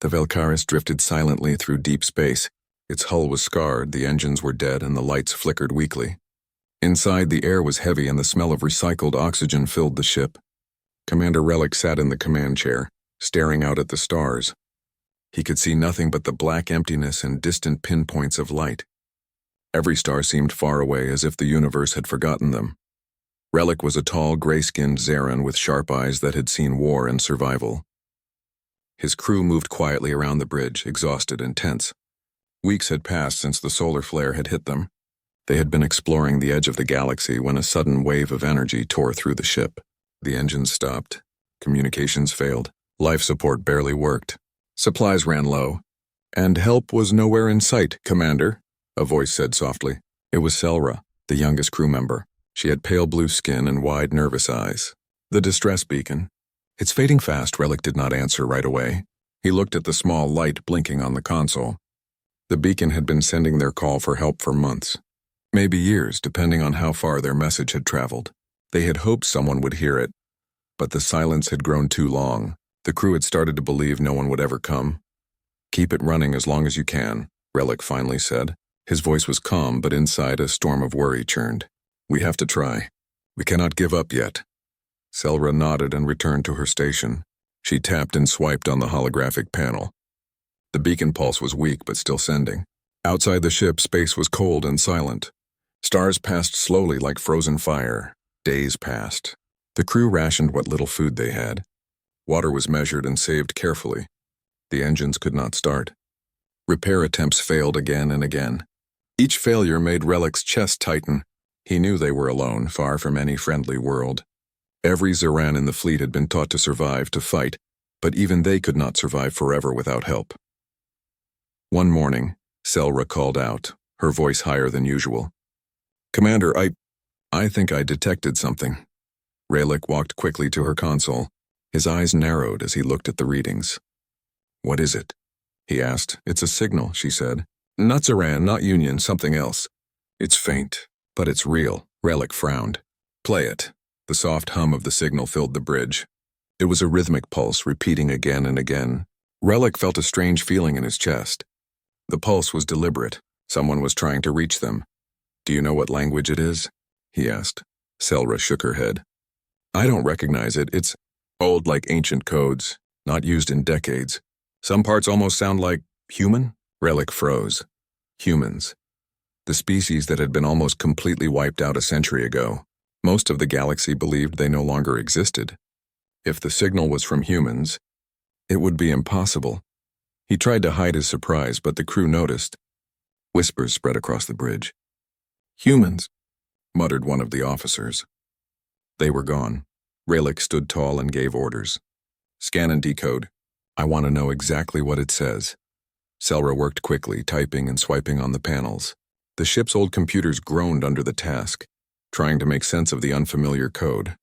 The Valkyris drifted silently through deep space. Its hull was scarred, the engines were dead, and the lights flickered weakly. Inside, the air was heavy and the smell of recycled oxygen filled the ship. Commander Relic sat in the command chair, staring out at the stars. He could see nothing but the black emptiness and distant pinpoints of light. Every star seemed far away, as if the universe had forgotten them. Relic was a tall, gray-skinned Zaran with sharp eyes that had seen war and survival. His crew moved quietly around the bridge, exhausted and tense. Weeks had passed since the solar flare had hit them. They had been exploring the edge of the galaxy when a sudden wave of energy tore through the ship. The engines stopped. Communications failed. Life support barely worked. Supplies ran low. "And help was nowhere in sight, Commander," a voice said softly. It was Selra, the youngest crew member. She had pale blue skin and wide, nervous eyes. "The distress beacon." "It's fading fast," Relic did not answer right away. He looked at the small light blinking on the console. The beacon had been sending their call for help for months. Maybe years, depending on how far their message had traveled. They had hoped someone would hear it, but the silence had grown too long. The crew had started to believe no one would ever come. "Keep it running as long as you can," Relic finally said. His voice was calm, but inside a storm of worry churned. "We have to try. We cannot give up yet." Selra nodded and returned to her station. She tapped and swiped on the holographic panel. The beacon pulse was weak but still sending. Outside the ship, space was cold and silent. Stars passed slowly like frozen fire. Days passed. The crew rationed what little food they had. Water was measured and saved carefully. The engines could not start. Repair attempts failed again and again. Each failure made Relic's chest tighten. He knew they were alone, far from any friendly world. Every Zaran in the fleet had been taught to survive, to fight, but even they could not survive forever without help. One morning, Selra called out, her voice higher than usual. "Commander, I think I detected something." Relic walked quickly to her console. His eyes narrowed as he looked at the readings. "What is it?" he asked. "It's a signal," she said. "Not Zaran, not Union, something else. It's faint, but it's real." Relic frowned. "Play it." The soft hum of the signal filled the bridge. It was a rhythmic pulse, repeating again and again. Relic felt a strange feeling in his chest. The pulse was deliberate. Someone was trying to reach them. "Do you know what language it is?" he asked. Selra shook her head. "I don't recognize it. It's old like ancient codes, not used in decades. Some parts almost sound like human." Relic froze. Humans. The species that had been almost completely wiped out a century ago. Most of the galaxy believed they no longer existed. If the signal was from humans, it would be impossible. He tried to hide his surprise, but the crew noticed. Whispers spread across the bridge. "Humans," muttered one of the officers. They were gone. Relic stood tall and gave orders. "Scan and decode. I want to know exactly what it says." Selra worked quickly, typing and swiping on the panels. The ship's old computers groaned under the task, trying to make sense of the unfamiliar code.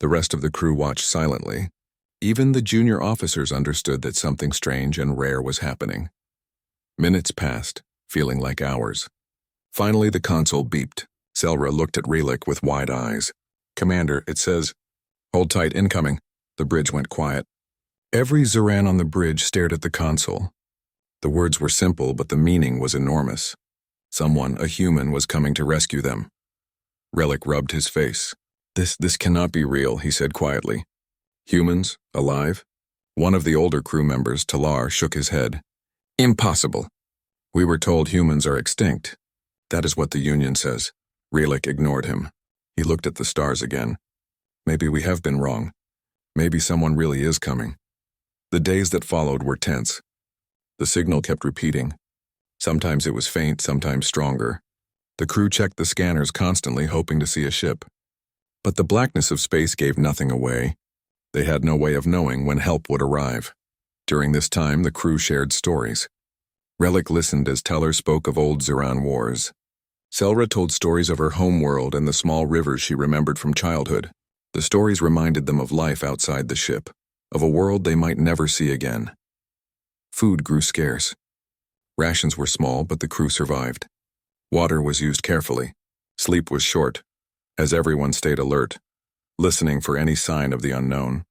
The rest of the crew watched silently. Even the junior officers understood that something strange and rare was happening. Minutes passed, feeling like hours. Finally, the console beeped. Selra looked at Relic with wide eyes. "Commander, it says, 'Hold tight, incoming.'" The bridge went quiet. Every Zaran on the bridge stared at the console. The words were simple, but the meaning was enormous. Someone, a human, was coming to rescue them. Relic rubbed his face. This cannot be real," he said quietly. "Humans? Alive?" One of the older crew members, Talar, shook his head. "Impossible. We were told humans are extinct. That is what the Union says." Relic ignored him. He looked at the stars again. "Maybe we have been wrong. Maybe someone really is coming." The days that followed were tense. The signal kept repeating. Sometimes it was faint, sometimes stronger. The crew checked the scanners constantly, hoping to see a ship. But the blackness of space gave nothing away. They had no way of knowing when help would arrive. During this time, the crew shared stories. Relic listened as Teller spoke of old Zaran wars. Selra told stories of her homeworld and the small rivers she remembered from childhood. The stories reminded them of life outside the ship, of a world they might never see again. Food grew scarce. Rations were small, but the crew survived. Water was used carefully. Sleep was short, as everyone stayed alert, listening for any sign of the unknown.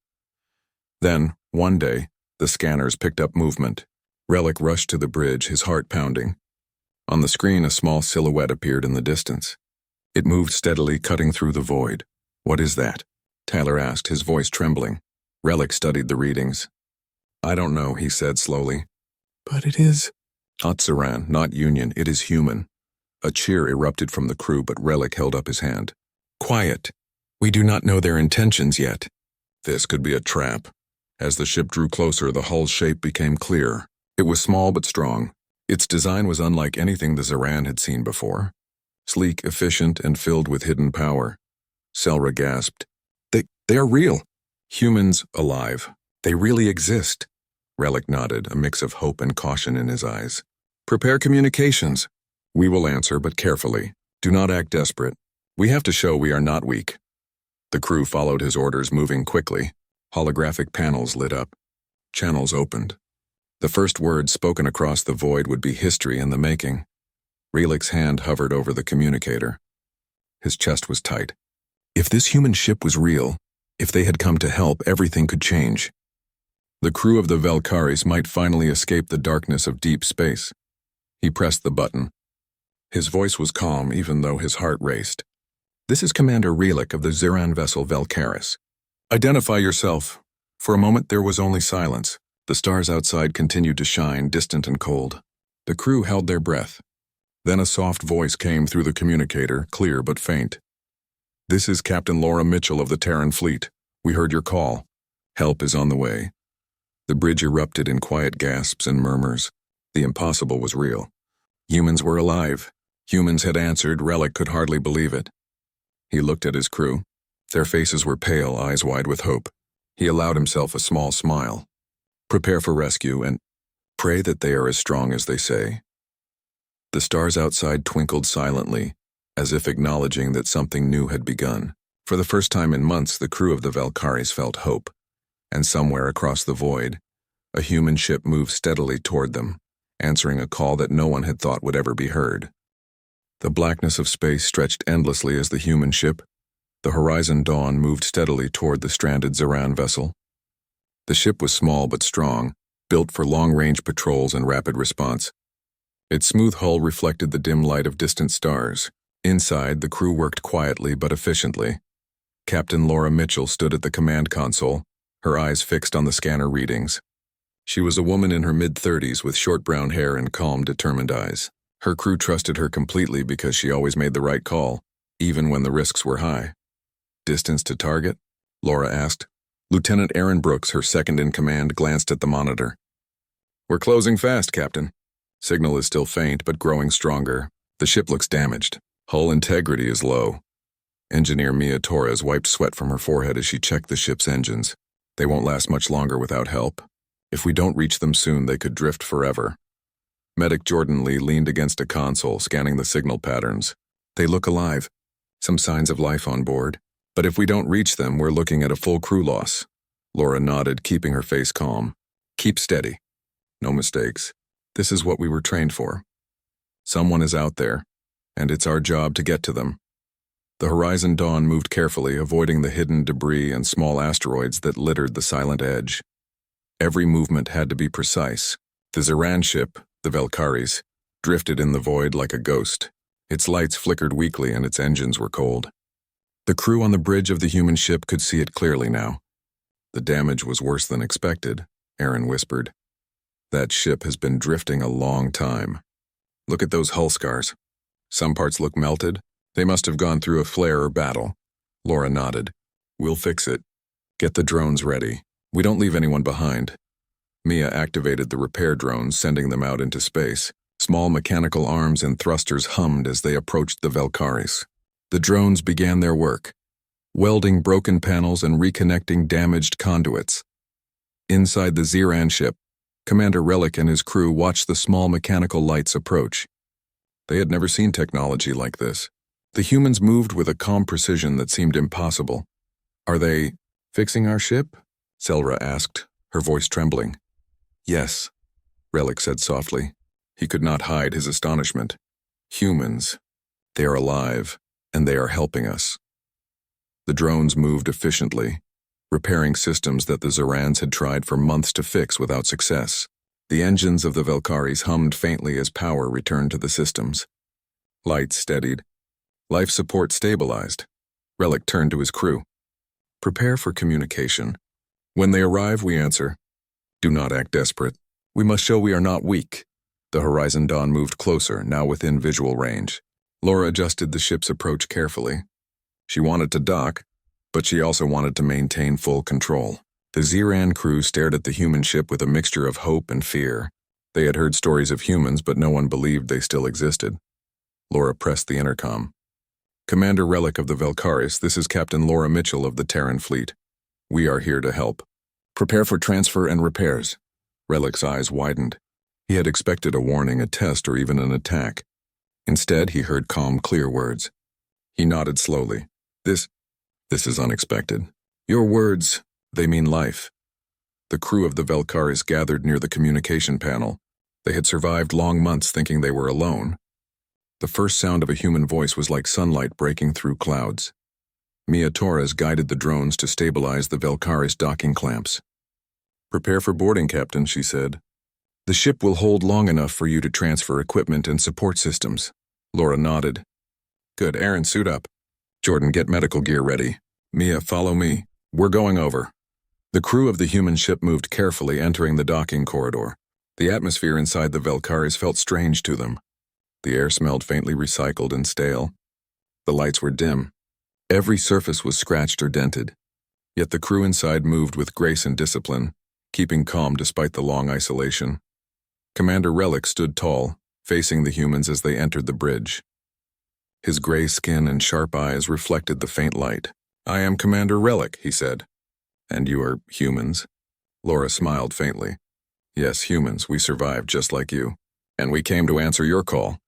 Then, one day, The scanners picked up movement. Relic rushed to the bridge, his heart pounding. On the screen, a small silhouette appeared in the distance. It moved steadily, cutting through the void. "What is that?" Tyler asked, his voice trembling. Relic studied the readings. "I don't know," he said slowly. "But it is—" "Not Zeran, not Union, it is human." A cheer erupted from the crew, but Relic held up his hand. "Quiet. We do not know their intentions yet." This could be a trap. As the ship drew closer, the hull's shape became clear. It was small but strong. Its design was unlike anything the Zeran had seen before. Sleek, efficient, and filled with hidden power. Selra gasped. They are real. Humans alive. They really exist." Relic nodded, a mix of hope and caution in his eyes. "Prepare communications. We will answer, but carefully. Do not act desperate. We have to show we are not weak." The crew followed his orders, moving quickly. Holographic panels lit up. Channels opened. The first words spoken across the void would be history in the making. Relic's hand hovered over the communicator. His chest was tight. If this human ship was real, if they had come to help, everything could change. The crew of the Valkyries might finally escape the darkness of deep space. He pressed the button. His voice was calm, even though his heart raced. "This is Commander Relic of the Zeran vessel Valkyris. Identify yourself." For a moment there was only silence. The stars outside continued to shine, distant and cold. The crew held their breath. Then a soft voice came through the communicator, clear but faint. "This is Captain Laura Mitchell of the Terran Fleet. We heard your call. Help is on the way." The bridge erupted in quiet gasps and murmurs. The impossible was real. Humans were alive. Humans had answered. Relic could hardly believe it. He looked at his crew. Their faces were pale, eyes wide with hope. He allowed himself a small smile. "Prepare for rescue and pray that they are as strong as they say." The stars outside twinkled silently, as if acknowledging that something new had begun. For the first time in months, the crew of the Valkyries felt hope. And somewhere across the void, a human ship moved steadily toward them, answering a call that no one had thought would ever be heard. The blackness of space stretched endlessly as the human ship. The Horizon Dawn moved steadily toward the stranded Zeran vessel. The ship was small but strong, built for long-range patrols and rapid response. Its smooth hull reflected the dim light of distant stars. Inside, the crew worked quietly but efficiently. Captain Laura Mitchell stood at the command console, her eyes fixed on the scanner readings. She was a woman in her mid-30s with short brown hair and calm, determined eyes. Her crew trusted her completely because she always made the right call, even when the risks were high. "Distance to target?" Laura asked. Lieutenant Aaron Brooks, her second-in-command, glanced at the monitor. "We're closing fast, Captain. Signal is still faint, but growing stronger. The ship looks damaged. Hull integrity is low." Engineer Mia Torres wiped sweat from her forehead as she checked the ship's engines. "They won't last much longer without help. If we don't reach them soon, they could drift forever." Medic Jordan Lee leaned against a console, scanning the signal patterns. "They look alive. Some signs of life on board. But if we don't reach them, we're looking at a full crew loss." Laura nodded, keeping her face calm. "Keep steady. No mistakes. This is what we were trained for. Someone is out there, and it's our job to get to them." The Horizon Dawn moved carefully, avoiding the hidden debris and small asteroids that littered the silent edge. Every movement had to be precise. The Zeran ship, the Valkyries, drifted in the void like a ghost. Its lights flickered weakly and its engines were cold. The crew on the bridge of the human ship could see it clearly now. "The damage was worse than expected," Aaron whispered. "That ship has been drifting a long time. Look at those hull scars. Some parts look melted. They must have gone through a flare or battle." Laura nodded. "We'll fix it. Get the drones ready. We don't leave anyone behind." Mia activated the repair drones, sending them out into space. Small mechanical arms and thrusters hummed as they approached the Valkyries. The drones began their work, welding broken panels and reconnecting damaged conduits. Inside the Zeran ship, Commander Relic and his crew watched the small mechanical lights approach. They had never seen technology like this. The humans moved with a calm precision that seemed impossible. "Are they fixing our ship?" Selra asked, her voice trembling. "Yes," Relic said softly. He could not hide his astonishment. "Humans. They are alive, and they are helping us." The drones moved efficiently. repairing systems that the Zorans had tried for months to fix without success. The engines of the Velkaris hummed faintly as power returned to the systems. Lights steadied. Life support stabilized. Relic turned to his crew. Prepare for communication. When they arrive, we answer. Do not act desperate. We must show we are not weak. The Horizon Dawn moved closer, now within visual range. Laura adjusted the ship's approach carefully. She wanted to dock, but she also wanted to maintain full control. The Zeran crew stared at the human ship with a mixture of hope and fear. They had heard stories of humans, but no one believed they still existed. Laura pressed the intercom. Commander Relic of the Velkaris, this is Captain Laura Mitchell of the Terran Fleet. We are here to help. Prepare for transfer and repairs. Relic's eyes widened. He had expected a warning, a test, or even an attack. Instead, he heard calm, clear words. He nodded slowly. This is unexpected. Your words, they mean life. The crew of the Velkaris gathered near the communication panel. They had survived long months thinking they were alone. The first sound of a human voice was like sunlight breaking through clouds. Mia Torres guided the drones to stabilize the Velkaris docking clamps. Prepare for boarding, Captain, she said. The ship will hold long enough for you to transfer equipment and support systems. Laura nodded. Good, Aaron, suit up. Jordan, get medical gear ready. Mia, follow me. We're going over. The crew of the human ship moved carefully, entering the docking corridor. The atmosphere inside the Velkaris felt strange to them. The air smelled faintly recycled and stale. The lights were dim. Every surface was scratched or dented. Yet the crew inside moved with grace and discipline, keeping calm despite the long isolation. Commander Relic stood tall, facing the humans as they entered the bridge. His gray skin and sharp eyes reflected the faint light. I am Commander Relic, he said. And you are humans? Laura smiled faintly. Yes, humans, we survived just like you. And we came to answer your call.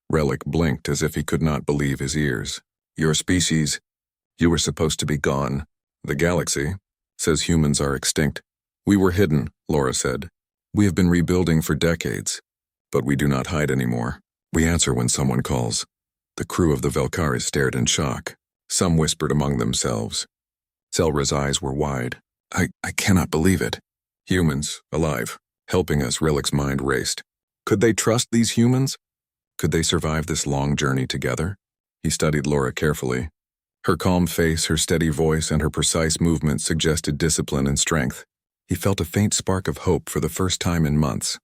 Relic blinked as if he could not believe his ears. Your species, you were supposed to be gone. The galaxy says humans are extinct. We were hidden, Laura said. We have been rebuilding for decades, but we do not hide anymore. We answer when someone calls. The crew of the Velkaris stared in shock. Some whispered among themselves. Selra's eyes were wide. I cannot believe it. Humans, alive, helping us, Relic's mind raced. Could they trust these humans? Could they survive this long journey together? He studied Laura carefully. Her calm face, her steady voice, and her precise movements suggested discipline and strength. He felt a faint spark of hope for the first time in months.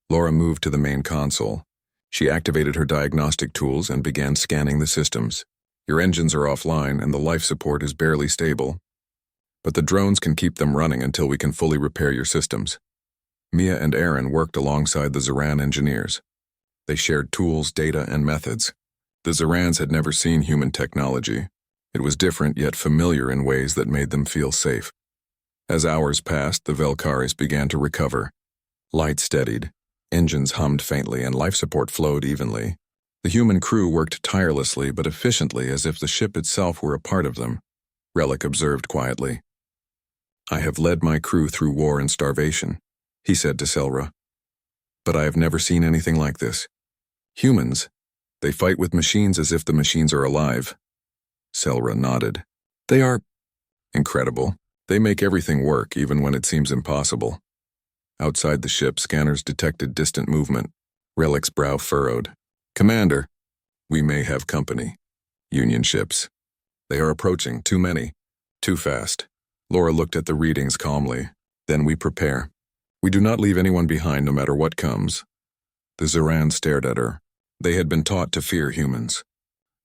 Laura moved to the main console. She activated her diagnostic tools and began scanning the systems. Your engines are offline and the life support is barely stable. But the drones can keep them running until we can fully repair your systems. Mia and Aaron worked alongside the Zoran engineers. They shared tools, data, and methods. The Zorans had never seen human technology. It was different yet familiar in ways that made them feel safe. As hours passed, the Velkaris began to recover. Lights steadied, engines hummed faintly, and life support flowed evenly. The human crew worked tirelessly but efficiently as if the ship itself were a part of them. Relic observed quietly. I have led my crew through war and starvation, he said to Selra. But I have never seen anything like this. Humans, they fight with machines as if the machines are alive. Selra nodded. They are incredible. They make everything work, even when it seems impossible. Outside the ship, scanners detected distant movement. Relic's brow furrowed. Commander, we may have company. Union ships. They are approaching, too many. Too fast. Laura looked at the readings calmly. Then we prepare. We do not leave anyone behind no matter what comes. The Zoran stared at her. They had been taught to fear humans.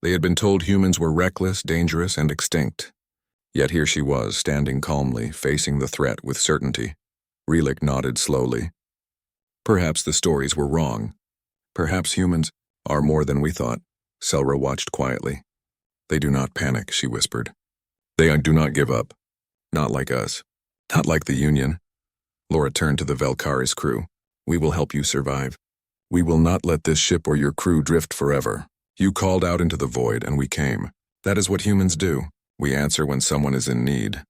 They had been told humans were reckless, dangerous, and extinct. Yet here she was, standing calmly, facing the threat with certainty. Relic nodded slowly. Perhaps the stories were wrong. Perhaps humans are more than we thought. Selra watched quietly. They do not panic, she whispered. They do not give up. Not like us. Not like the Union. Laura turned to the Velkaris crew. We will help you survive. We will not let this ship or your crew drift forever. You called out into the void and we came. That is what humans do. We answer when someone is in need.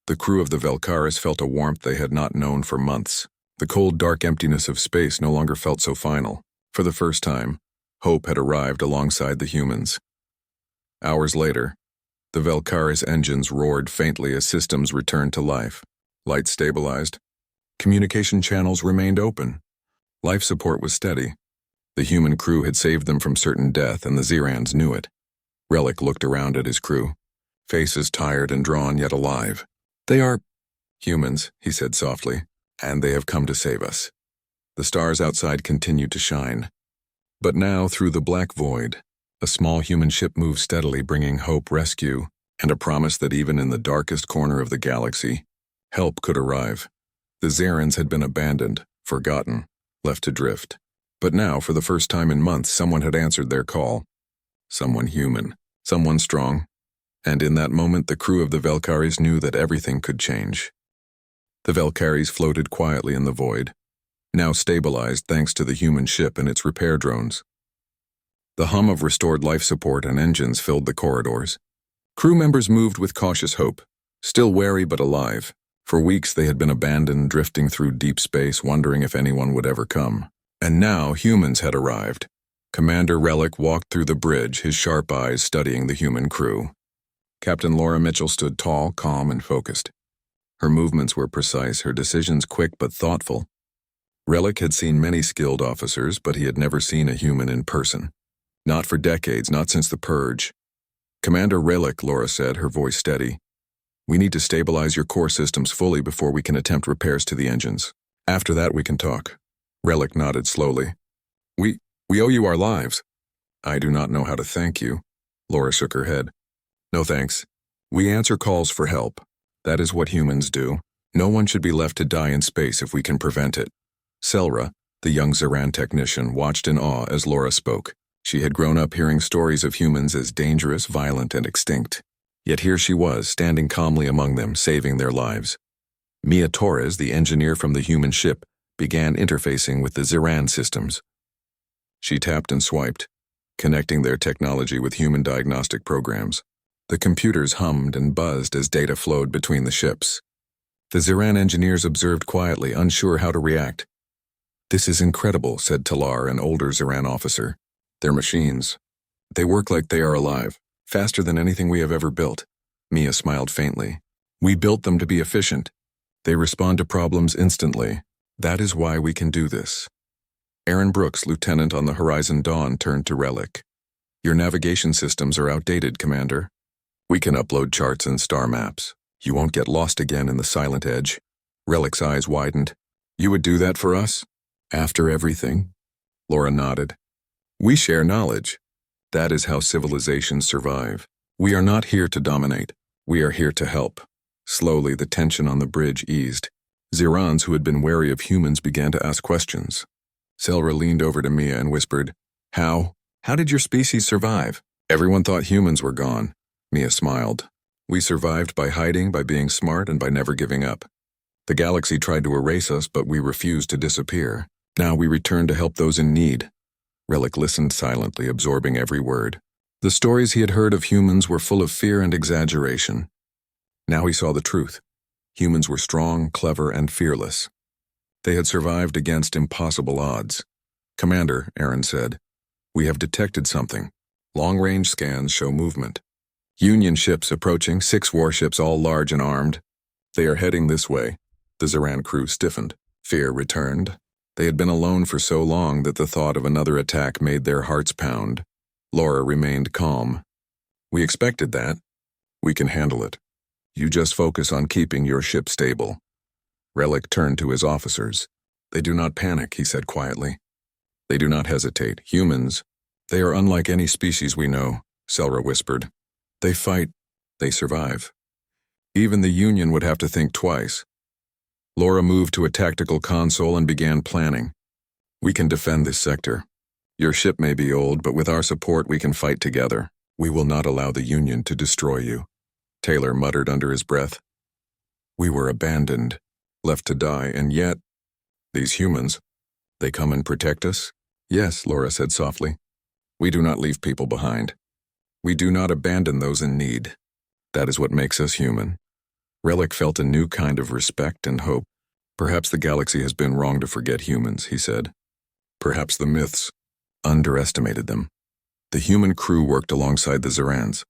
The crew of the Velkaris felt a warmth they had not known for months. The cold, dark emptiness of space no longer felt so final. For the first time, hope had arrived alongside the humans. Hours later, The Velkaris engines roared faintly as systems returned to life. Lights stabilized. Communication channels remained open. Life support was steady. The human crew had saved them from certain death, and the Zirans knew it. Relic looked around at his crew. Faces tired and drawn, yet alive. "They are humans," he said softly, "and they have come to save us." The stars outside continued to shine. But now, through the black void, a small human ship moved steadily, bringing hope, rescue, and a promise that even in the darkest corner of the galaxy, help could arrive. The Zerans had been abandoned, forgotten, left to drift. But now, for the first time in months, someone had answered their call. Someone human, someone strong. And in that moment, the crew of the Velkaris knew that everything could change. The Velkaris floated quietly in the void, now stabilized thanks to the human ship and its repair drones. The hum of restored life support and engines filled the corridors. Crew members moved with cautious hope, still wary but alive. For weeks they had been abandoned, drifting through deep space, wondering if anyone would ever come. And now humans had arrived. Commander Relic walked through the bridge, his sharp eyes studying the human crew. Captain Laura Mitchell stood tall, calm, and focused. Her movements were precise, her decisions quick but thoughtful. Relic had seen many skilled officers, but he had never seen a human in person. Not for decades, not since the Purge. "Commander Relic," Laura said, her voice steady. "We need to stabilize your core systems fully before we can attempt repairs to the engines. After that we can talk." Relic nodded slowly. We owe you our lives." "I do not know how to thank you." Laura shook her head. "No thanks. We answer calls for help. That is what humans do. No one should be left to die in space if we can prevent it." Selra, the young Zeran technician, watched in awe as Laura spoke. She had grown up hearing stories of humans as dangerous, violent, and extinct. Yet here she was, standing calmly among them, saving their lives. Mia Torres, the engineer from the human ship, began interfacing with the Zeran systems. She tapped and swiped, connecting their technology with human diagnostic programs. The computers hummed and buzzed as data flowed between the ships. The Zeran engineers observed quietly, unsure how to react. "This is incredible," said Talar, an older Zeran officer. "They're machines. They work like they are alive, faster than anything we have ever built." Mia smiled faintly. "We built them to be efficient. They respond to problems instantly. That is why we can do this." Aaron Brooks, lieutenant on the Horizon Dawn, turned to Relic. "Your navigation systems are outdated, Commander. We can upload charts and star maps. You won't get lost again in the Silent Edge." Relic's eyes widened. "You would do that for us? After everything?" Laura nodded. "We share knowledge. That is how civilizations survive. We are not here to dominate. We are here to help." Slowly, the tension on the bridge eased. Zerans who had been wary of humans began to ask questions. Selra leaned over to Mia and whispered, How did your species survive?" "Everyone thought humans were gone." Mia smiled. "We survived by hiding, by being smart, and by never giving up. The galaxy tried to erase us, but we refused to disappear. Now we return to help those in need." Relic listened silently, absorbing every word. The stories he had heard of humans were full of fear and exaggeration. Now he saw the truth. Humans were strong, clever, and fearless. They had survived against impossible odds. "Commander," Aaron said, "we have detected something. Long-range scans show movement. Union ships approaching, 6 warships, all large and armed. They are heading this way." The Zeran crew stiffened. Fear returned. They had been alone for so long that the thought of another attack made their hearts pound. Laura remained calm. "We expected that. We can handle it. You just focus on keeping your ship stable." Relic turned to his officers. "They do not panic," he said quietly. "They do not hesitate. Humans, they are unlike any species we know," Selra whispered. "They fight. They survive. Even the Union would have to think twice." Laura moved to a tactical console and began planning. "We can defend this sector. Your ship may be old, but with our support we can fight together. We will not allow the Union to destroy you." Taylor muttered under his breath. "We were abandoned, left to die, and yet, these humans, they come and protect us?" "Yes," Laura said softly. "We do not leave people behind. We do not abandon those in need. That is what makes us human." Relic felt a new kind of respect and hope. "Perhaps the galaxy has been wrong to forget humans," he said. "Perhaps the myths underestimated them." The human crew worked alongside the Zerans.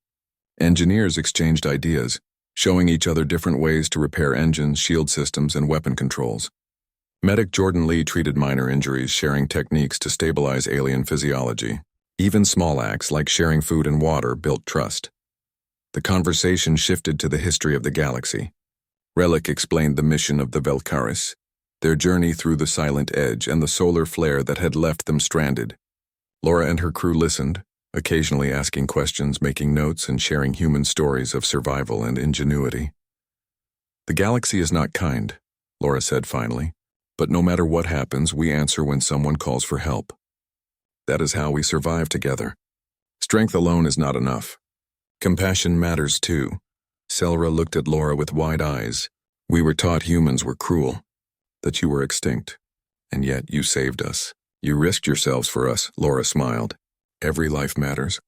Engineers exchanged ideas, showing each other different ways to repair engines, shield systems, and weapon controls. Medic Jordan Lee treated minor injuries, sharing techniques to stabilize alien physiology. Even small acts like sharing food and water built trust. The conversation shifted to the history of the galaxy. Relic explained the mission of the Velkaris, their journey through the Silent Edge and the solar flare that had left them stranded. Laura and her crew listened, occasionally asking questions, making notes, and sharing human stories of survival and ingenuity. "The galaxy is not kind," Laura said finally, "but no matter what happens, we answer when someone calls for help. That is how we survive together. Strength alone is not enough. Compassion matters too." Selra looked at Laura with wide eyes. "We were taught humans were cruel, that you were extinct, and yet you saved us. You risked yourselves for us," Laura smiled. "Every life matters.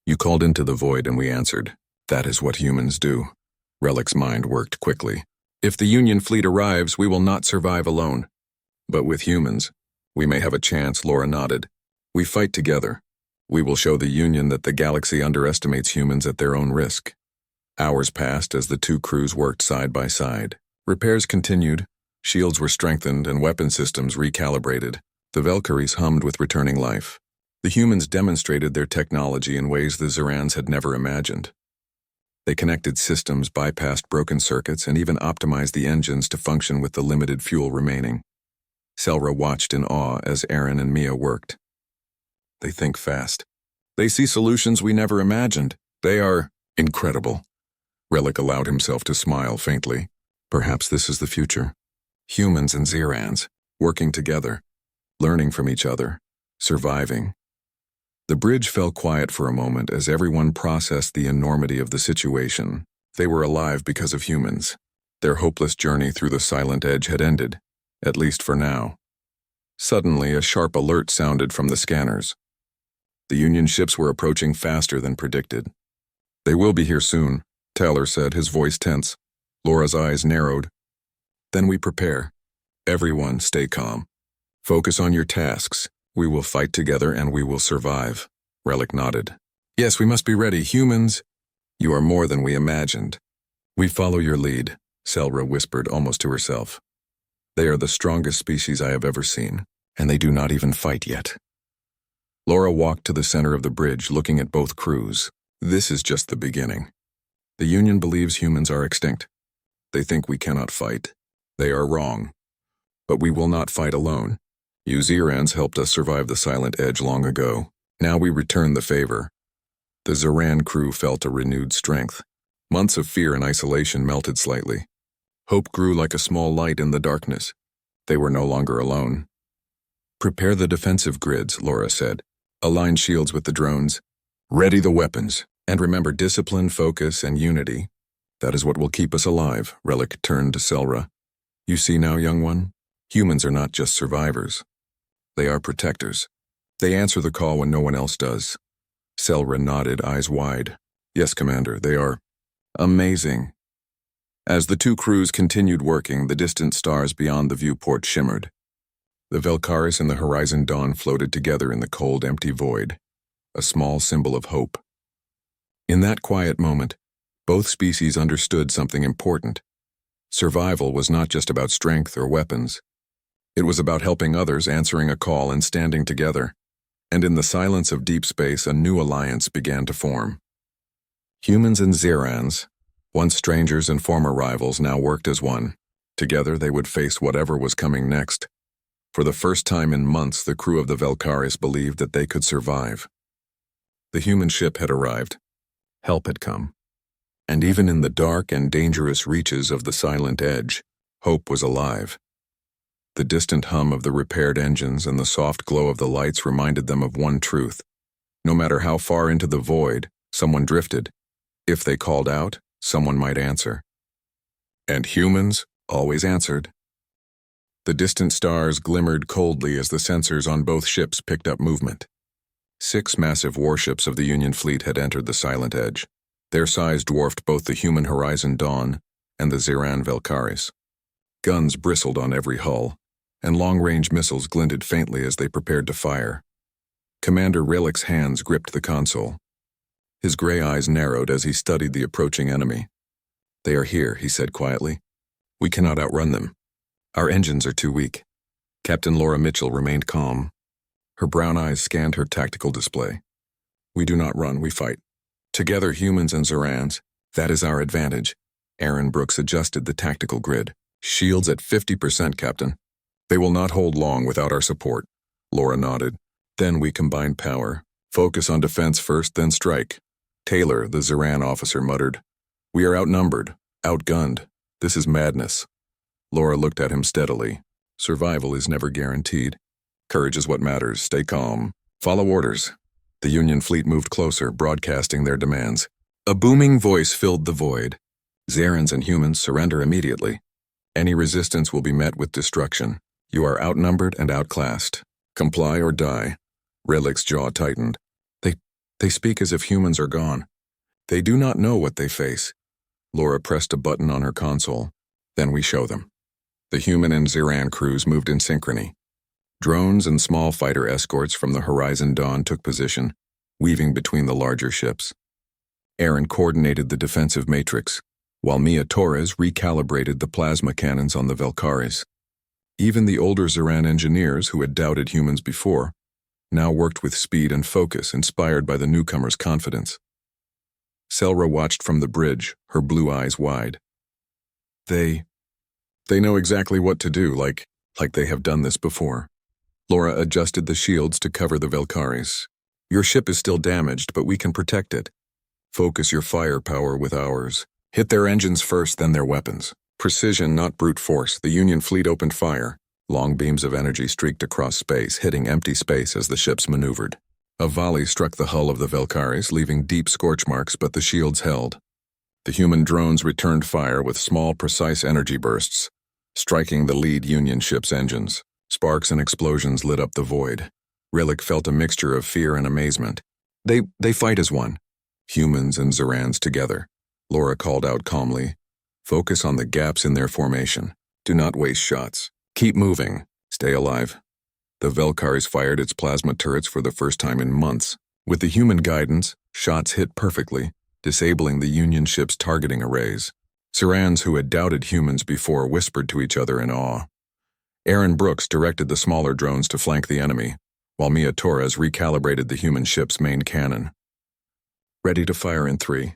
You called into the void and we answered. That is what humans do." Relic's mind worked quickly. "If the Union fleet arrives, we will not survive alone. But with humans, we may have a chance," Laura nodded. "We fight together. We will show the Union that the galaxy underestimates humans at their own risk." Hours passed as the two crews worked side by side. Repairs continued, shields were strengthened, and weapon systems recalibrated. The Velkaris hummed with returning life. The humans demonstrated their technology in ways the Zerans had never imagined. They connected systems, bypassed broken circuits, and even optimized the engines to function with the limited fuel remaining. Selra watched in awe as Aaron and Mia worked. "They think fast. They see solutions we never imagined. They are incredible." Relic allowed himself to smile faintly. Perhaps this is the future. Humans and Zerans, working together, learning from each other, surviving. The bridge fell quiet for a moment as everyone processed the enormity of the situation. They were alive because of humans. Their hopeless journey through the Silent Edge had ended, at least for now. Suddenly, a sharp alert sounded from the scanners. The Union ships were approaching faster than predicted. "They will be here soon," Taylor said, his voice tense. Laura's eyes narrowed. "Then we prepare. Everyone stay calm. Focus on your tasks. We will fight together and we will survive." Relic nodded. "Yes, we must be ready. Humans, you are more than we imagined." "We follow your lead," Selra whispered almost to herself. "They are the strongest species I have ever seen, and they do not even fight yet." Laura walked to the center of the bridge, looking at both crews. "This is just the beginning. The Union believes humans are extinct. They think we cannot fight. They are wrong. But we will not fight alone. You Zerans helped us survive the Silent Edge long ago. Now we return the favor." The Zeran crew felt a renewed strength. Months of fear and isolation melted slightly. Hope grew like a small light in the darkness. They were no longer alone. "Prepare the defensive grids," Laura said. "Align shields with the drones. Ready the weapons. And remember discipline, focus, and unity. That is what will keep us alive." Relic turned to Selra. "You see now, young one? Humans are not just survivors. They are protectors. They answer the call when no one else does." Selra nodded, eyes wide. "Yes, Commander, they are amazing." As the two crews continued working, the distant stars beyond the viewport shimmered. The Velkaris and the Horizon Dawn floated together in the cold, empty void, a small symbol of hope. In that quiet moment, both species understood something important. Survival was not just about strength or weapons. It was about helping others, answering a call, and standing together. And in the silence of deep space, a new alliance began to form. Humans and Zerans, once strangers and former rivals, now worked as one. Together they would face whatever was coming next. For the first time in months, the crew of the Velkaris believed that they could survive. The human ship had arrived. Help had come. And even in the dark and dangerous reaches of the Silent Edge, hope was alive. The distant hum of the repaired engines and the soft glow of the lights reminded them of one truth. No matter how far into the void, someone drifted. If they called out, someone might answer. And humans always answered. The distant stars glimmered coldly as the sensors on both ships picked up movement. 6 massive warships of the Union fleet had entered the Silent Edge. Their size dwarfed both the human Horizon Dawn and the Zeran Velkaris. Guns bristled on every hull, and long-range missiles glinted faintly as they prepared to fire. Commander Relic's hands gripped the console. His gray eyes narrowed as he studied the approaching enemy. "They are here," he said quietly. "We cannot outrun them. Our engines are too weak." Captain Laura Mitchell remained calm. Her brown eyes scanned her tactical display. "We do not run, we fight. Together, humans and Zerans, that is our advantage." Aaron Brooks adjusted the tactical grid. "Shields at 50%, Captain. They will not hold long without our support." Laura nodded. "Then we combine power. Focus on defense first, then strike." Taylor, the Zeran officer, muttered, "We are outnumbered, outgunned. This is madness." Laura looked at him steadily. "Survival is never guaranteed. Courage is what matters. Stay calm. Follow orders." The Union fleet moved closer, broadcasting their demands. A booming voice filled the void. "Zerans and humans surrender immediately. Any resistance will be met with destruction. You are outnumbered and outclassed. Comply or die." Relic's jaw tightened. They speak as if humans are gone. They do not know what they face." Laura pressed a button on her console. "Then we show them." The human and Zeran crews moved in synchrony. Drones and small fighter escorts from the Horizon Dawn took position, weaving between the larger ships. Aaron coordinated the defensive matrix, while Mia Torres recalibrated the plasma cannons on the Velkaris. Even the older Zeran engineers, who had doubted humans before, now worked with speed and focus, inspired by the newcomer's confidence. Selra watched from the bridge, her blue eyes wide. They know exactly what to do, like they have done this before." Laura adjusted the shields to cover the Velkaris. "Your ship is still damaged, but we can protect it. Focus your firepower with ours. Hit their engines first, then their weapons. Precision, not brute force." The Union fleet opened fire. Long beams of energy streaked across space, hitting empty space as the ships maneuvered. A volley struck the hull of the Velkaris, leaving deep scorch marks, but the shields held. The human drones returned fire with small, precise energy bursts, striking the lead Union ship's engines. Sparks and explosions lit up the void. Relic felt a mixture of fear and amazement. They fight as one. Humans and Zerans together. Laura called out calmly. "Focus on the gaps in their formation. Do not waste shots. Keep moving. Stay alive." The Velkaris fired its plasma turrets for the first time in months. With the human guidance, shots hit perfectly, disabling the Union ship's targeting arrays. Zerans who had doubted humans before whispered to each other in awe. Aaron Brooks directed the smaller drones to flank the enemy, while Mia Torres recalibrated the human ship's main cannon. "Ready to fire in 3,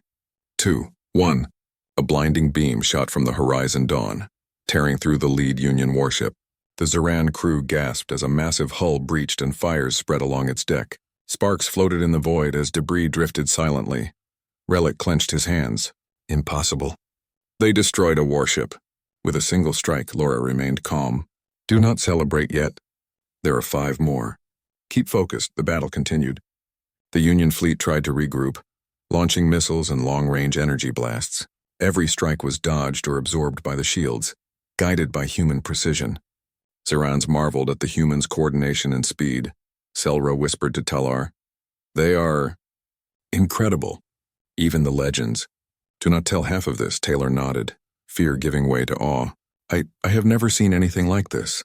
2, 1. A blinding beam shot from the Horizon Dawn, tearing through the lead Union warship. The Zeran crew gasped as a massive hull breached and fires spread along its deck. Sparks floated in the void as debris drifted silently. Relic clenched his hands. Impossible. They destroyed a warship. With a single strike, Laura remained calm. "Do not celebrate yet. There are 5 more. Keep focused." The battle continued. The Union fleet tried to regroup, launching missiles and long-range energy blasts. Every strike was dodged or absorbed by the shields, guided by human precision. Zerans marveled at the humans' coordination and speed. Selra whispered to Talar, "They are incredible. Even the legends." "Do not tell half of this," Taylor nodded, fear giving way to awe. I have never seen anything like this.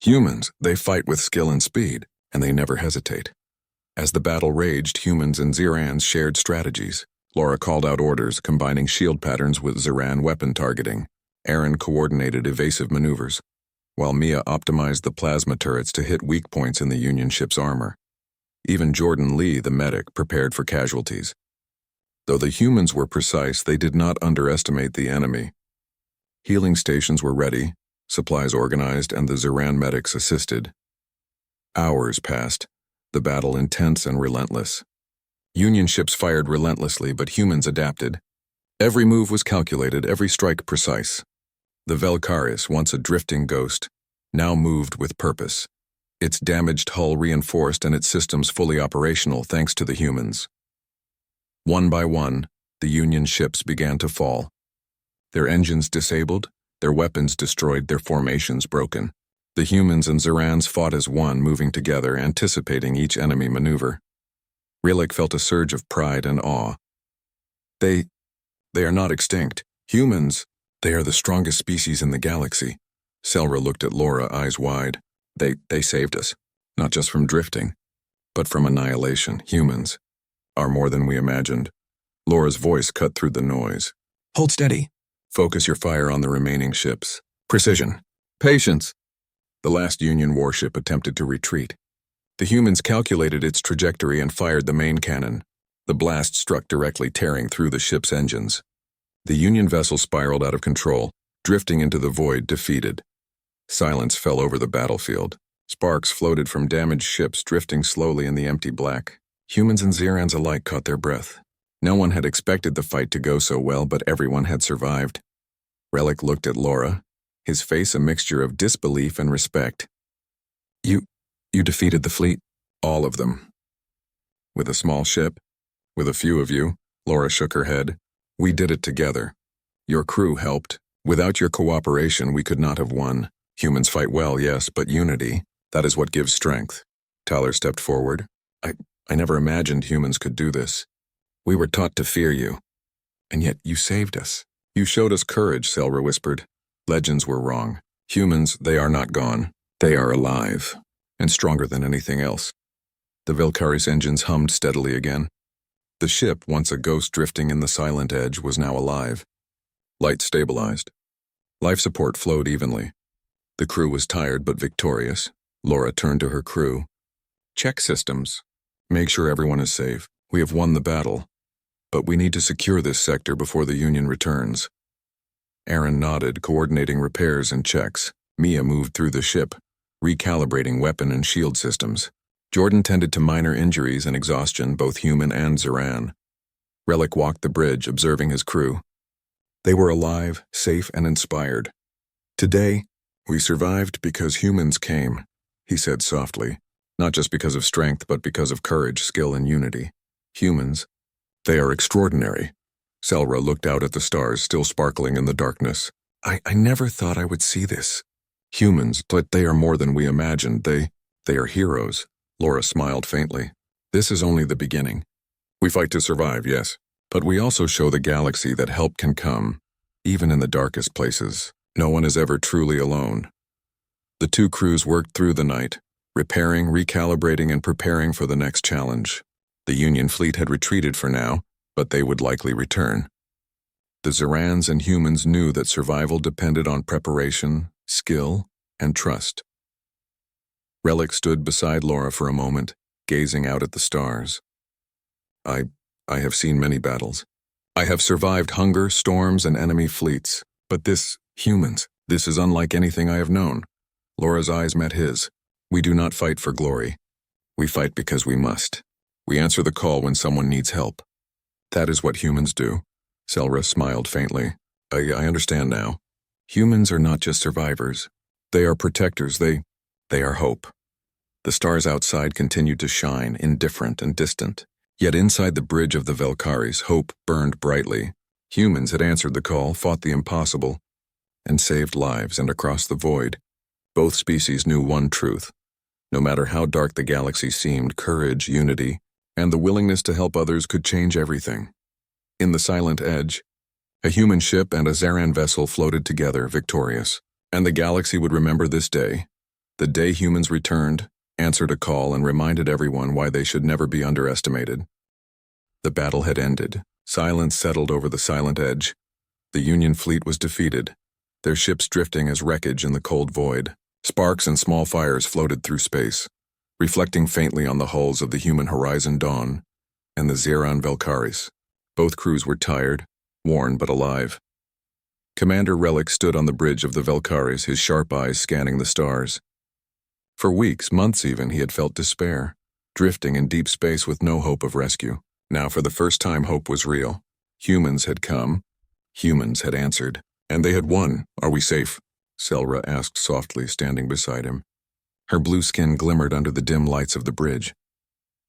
Humans, they fight with skill and speed, and they never hesitate." As the battle raged, humans and Zerans shared strategies. Laura called out orders, combining shield patterns with Zeran weapon targeting. Aaron coordinated evasive maneuvers, while Mia optimized the plasma turrets to hit weak points in the Union ship's armor. Even Jordan Lee, the medic, prepared for casualties. Though the humans were precise, they did not underestimate the enemy. Healing stations were ready, supplies organized, and the Zeran medics assisted. Hours passed, the battle intense and relentless. Union ships fired relentlessly, but humans adapted. Every move was calculated, every strike precise. The Velkaris, once a drifting ghost, now moved with purpose. Its damaged hull reinforced and its systems fully operational thanks to the humans. One by one, the Union ships began to fall. Their engines disabled, their weapons destroyed, their formations broken. The humans and Zerans fought as one, moving together, anticipating each enemy maneuver. Relic felt a surge of pride and awe. They are not extinct. Humans, they are the strongest species in the galaxy. Selra looked at Laura, eyes wide. They saved us, not just from drifting, but from annihilation. Humans are more than we imagined. Laura's voice cut through the noise. Hold steady. Focus your fire on the remaining ships. Precision. Patience. The last Union warship attempted to retreat. The humans calculated its trajectory and fired the main cannon. The blast struck directly, tearing through the ship's engines. The Union vessel spiraled out of control, drifting into the void, defeated. Silence fell over the battlefield. Sparks floated from damaged ships, drifting slowly in the empty black. Humans and Zerans alike caught their breath. No one had expected the fight to go so well, but everyone had survived. Relic looked at Laura, his face a mixture of disbelief and respect. You defeated the fleet? All of them. With a small ship? With a few of you? Laura shook her head. We did it together. Your crew helped. Without your cooperation, we could not have won. Humans fight well, yes, but unity, that is what gives strength. Tyler stepped forward. I never imagined humans could do this. We were taught to fear you. And yet you saved us. You showed us courage, Selra whispered. Legends were wrong. Humans, they are not gone. They are alive. And stronger than anything else. The Valkyries' engines hummed steadily again. The ship, once a ghost drifting in the silent edge, was now alive. Light stabilized. Life support flowed evenly. The crew was tired but victorious. Laura turned to her crew. Check systems. Make sure everyone is safe. We have won the battle. But we need to secure this sector before the Union returns. Aaron nodded, coordinating repairs and checks. Mia moved through the ship, recalibrating weapon and shield systems. Jordan tended to minor injuries and exhaustion, both human and Zeran. Relic walked the bridge, observing his crew. They were alive, safe, and inspired. Today, we survived because humans came, he said softly, not just because of strength, but because of courage, skill, and unity. Humans, they are extraordinary. Selra looked out at the stars, still sparkling in the darkness. I never thought I would see this. Humans, but they are more than we imagined. They are heroes. Laura smiled faintly. This is only the beginning. We fight to survive, yes, but we also show the galaxy that help can come, even in the darkest places. No one is ever truly alone. The two crews worked through the night, repairing, recalibrating, and preparing for the next challenge. The Union fleet had retreated for now, but they would likely return. The Zerans and humans knew that survival depended on preparation, skill, and trust. Relic stood beside Laura for a moment, gazing out at the stars. I have seen many battles. I have survived hunger, storms, and enemy fleets. But this, humans, this is unlike anything I have known. Laura's eyes met his. We do not fight for glory. We fight because we must. We answer the call when someone needs help. That is what humans do. Selra smiled faintly. I understand now. Humans are not just survivors. They are protectors. They are hope. The stars outside continued to shine, indifferent and distant. Yet inside the bridge of the Valkyries, hope burned brightly. Humans had answered the call, fought the impossible, and saved lives. And across the void, both species knew one truth. No matter how dark the galaxy seemed, courage, unity, and the willingness to help others could change everything. In the silent edge, a human ship and a Zeran vessel floated together, victorious. And the galaxy would remember this day, the day humans returned, answered a call, and reminded everyone why they should never be underestimated. The battle had ended. Silence settled over the silent edge. The Union fleet was defeated, their ships drifting as wreckage in the cold void. Sparks and small fires floated through space, reflecting faintly on the hulls of the human Horizon Dawn and the Zeran Valkyries. Both crews were tired, worn but alive. Commander Relic stood on the bridge of the Valkyries, his sharp eyes scanning the stars. For weeks, months even, he had felt despair, drifting in deep space with no hope of rescue. Now, for the first time, hope was real. Humans had come. Humans had answered. And they had won. Are we safe? Selra asked softly, standing beside him. Her blue skin glimmered under the dim lights of the bridge.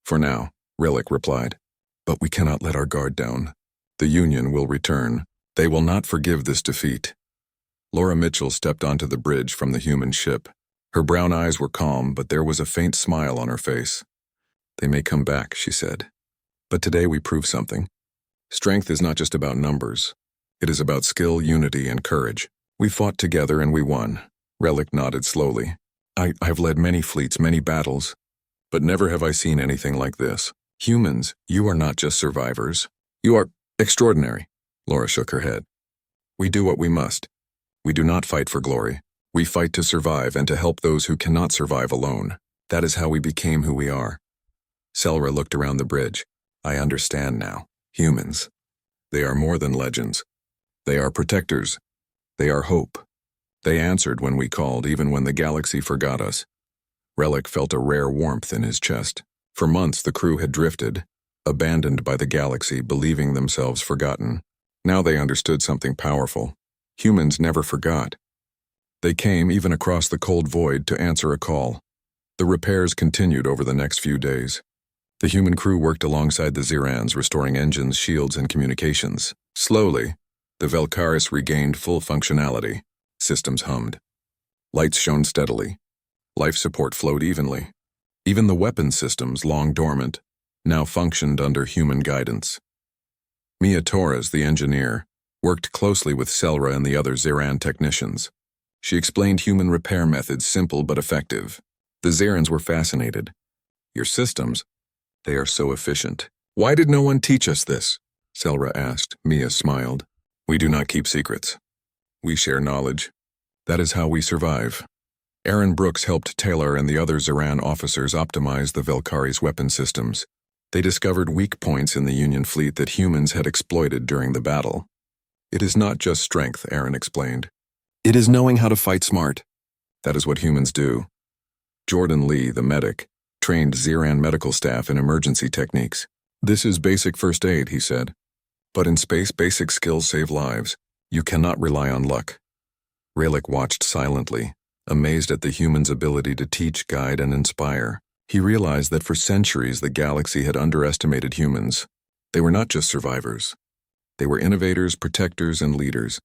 For now, Relic replied. But we cannot let our guard down. The Union will return. They will not forgive this defeat. Laura Mitchell stepped onto the bridge from the human ship. Her brown eyes were calm, but there was a faint smile on her face. They may come back, she said. But today we prove something. Strength is not just about numbers. It is about skill, unity, and courage. We fought together and we won. Relic nodded slowly. I've led many fleets, many battles, but never have I seen anything like this. Humans, you are not just survivors. You are Extraordinary. Laura shook her head. We do what we must. We do not fight for glory. We fight to survive and to help those who cannot survive alone. That is how we became who we are. Selra looked around the bridge. I understand now. Humans. They are more than legends. They are protectors. They are hope. They answered when we called, even when the galaxy forgot us. Relic felt a rare warmth in his chest. For months the crew had drifted, abandoned by the galaxy, believing themselves forgotten. Now they understood something powerful. Humans never forgot. They came even across the cold void to answer a call. The repairs continued over the next few days. The human crew worked alongside the Zirans, restoring engines, shields, and communications. Slowly, the Velkaris regained full functionality. Systems hummed. Lights shone steadily. Life support flowed evenly. Even the weapon systems, long dormant, now functioned under human guidance. Mia Torres, the engineer, worked closely with Selra and the other Ziran technicians. She explained human repair methods, simple but effective. The Zirans were fascinated. Your systems? They are so efficient. Why did no one teach us this? Selra asked. Mia smiled. We do not keep secrets. We share knowledge. That is how we survive. Aaron Brooks helped Taylor and the other Ziran officers optimize the Velkari's weapon systems. They discovered weak points in the Union fleet that humans had exploited during the battle. It is not just strength, Aaron explained. It is knowing how to fight smart. That is what humans do. Jordan Lee, the medic, trained Ziran medical staff in emergency techniques. This is basic first aid, he said. But in space, basic skills save lives. You cannot rely on luck. Relic watched silently, amazed at the human's ability to teach, guide, and inspire. He realized that for centuries the galaxy had underestimated humans. They were not just survivors. They were innovators, protectors, and leaders.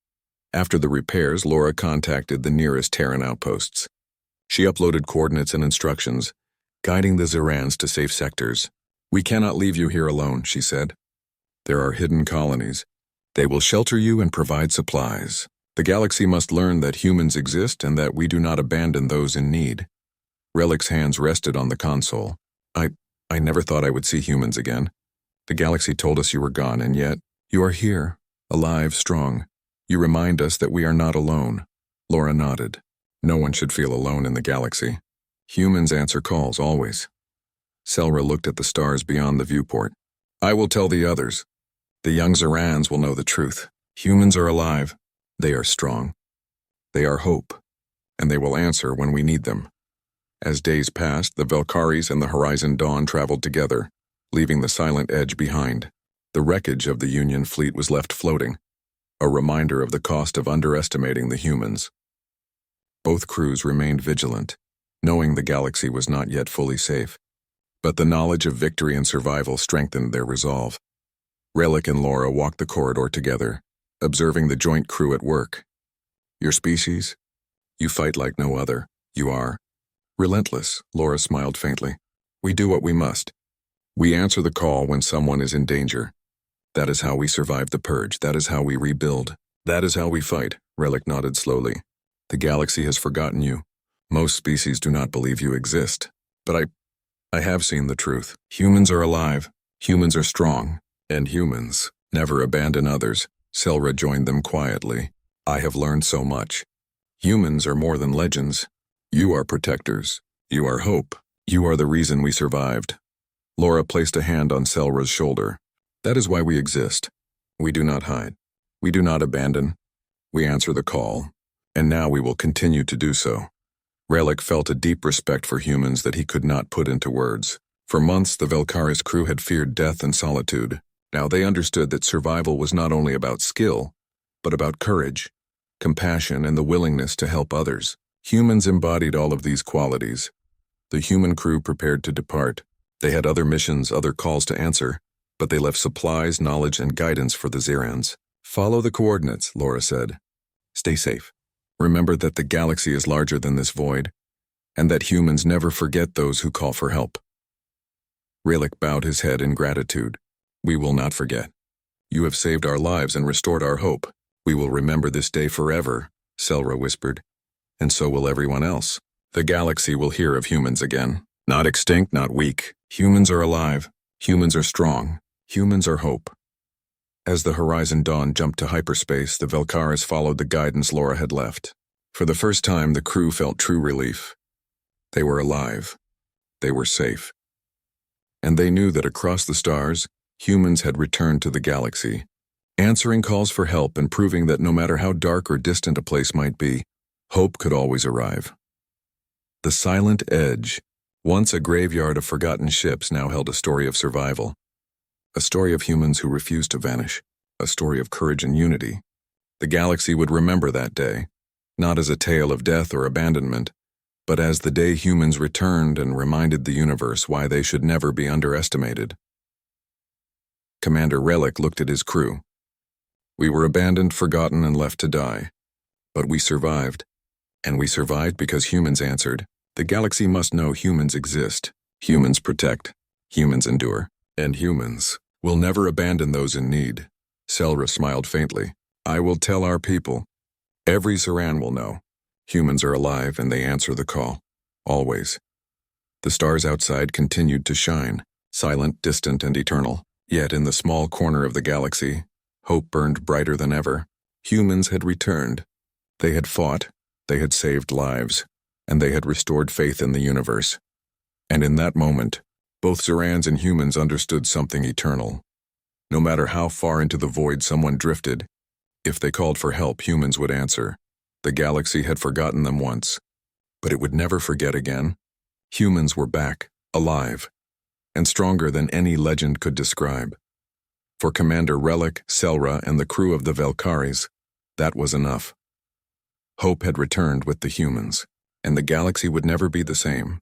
After the repairs, Laura contacted the nearest Terran outposts. She uploaded coordinates and instructions, guiding the Zirans to safe sectors. We cannot leave you here alone, she said. There are hidden colonies. They will shelter you and provide supplies. The galaxy must learn that humans exist and that we do not abandon those in need. Relic's hands rested on the console. I never thought I would see humans again. The galaxy told us you were gone, and yet you are here, alive, strong. You remind us that we are not alone. Laura nodded. No one should feel alone in the galaxy. Humans answer calls, always. Selra looked at the stars beyond the viewport. I will tell the others. The young Zirans will know the truth. Humans are alive. They are strong. They are hope. And they will answer when we need them. As days passed, the Velkaris and the Horizon Dawn traveled together, leaving the Silent Edge behind. The wreckage of the Union fleet was left floating, a reminder of the cost of underestimating the humans. Both crews remained vigilant, knowing the galaxy was not yet fully safe. But the knowledge of victory and survival strengthened their resolve. Relic and Laura walked the corridor together, observing the joint crew at work. Your species? You fight like no other. You are relentless, Laura smiled faintly. We do what we must. We answer the call when someone is in danger. That is how we survive the purge. That is how we rebuild. That is how we fight, Relic nodded slowly. The galaxy has forgotten you. Most species do not believe you exist. But I have seen the truth. Humans are alive. Humans are strong. And humans never abandon others. Selra joined them quietly. I have learned so much. Humans are more than legends. You are protectors. You are hope. You are the reason we survived. Laura placed a hand on Selra's shoulder. That is why we exist. We do not hide. We do not abandon. We answer the call. And now we will continue to do so. Relic felt a deep respect for humans that he could not put into words. For months, the Velkaris crew had feared death and solitude. Now they understood that survival was not only about skill, but about courage, compassion, and the willingness to help others. Humans embodied all of these qualities. The human crew prepared to depart. They had other missions, other calls to answer, but they left supplies, knowledge, and guidance for the Zirans. Follow the coordinates, Laura said. Stay safe. Remember that the galaxy is larger than this void, and that humans never forget those who call for help. Relic bowed his head in gratitude. We will not forget. You have saved our lives and restored our hope. We will remember this day forever, Selra whispered. And so will everyone else. The galaxy will hear of humans again. Not extinct, not weak. Humans are alive. Humans are strong. Humans are hope. As the Horizon Dawn jumped to hyperspace, the Velkaris followed the guidance Laura had left. For the first time, the crew felt true relief. They were alive. They were safe. And they knew that across the stars, humans had returned to the galaxy, answering calls for help and proving that no matter how dark or distant a place might be, hope could always arrive. The Silent Edge, once a graveyard of forgotten ships, now held a story of survival. A story of humans who refused to vanish. A story of courage and unity. The galaxy would remember that day, not as a tale of death or abandonment, but as the day humans returned and reminded the universe why they should never be underestimated. Commander Relic looked at his crew. We were abandoned, forgotten, and left to die. But we survived. And we survived because humans answered. The galaxy must know humans exist. Humans protect. Humans endure. And humans will never abandon those in need. Selra smiled faintly. I will tell our people. Every Saran will know. Humans are alive and they answer the call. Always. The stars outside continued to shine, silent, distant, and eternal. Yet in the small corner of the galaxy, hope burned brighter than ever. Humans had returned. They had fought, they had saved lives, and they had restored faith in the universe. And in that moment, both Zarans and humans understood something eternal. No matter how far into the void someone drifted, if they called for help, humans would answer. The galaxy had forgotten them once, but it would never forget again. Humans were back, alive, and stronger than any legend could describe. For Commander Relic, Selra, and the crew of the Velkaris, that was enough. Hope had returned with the humans, and the galaxy would never be the same.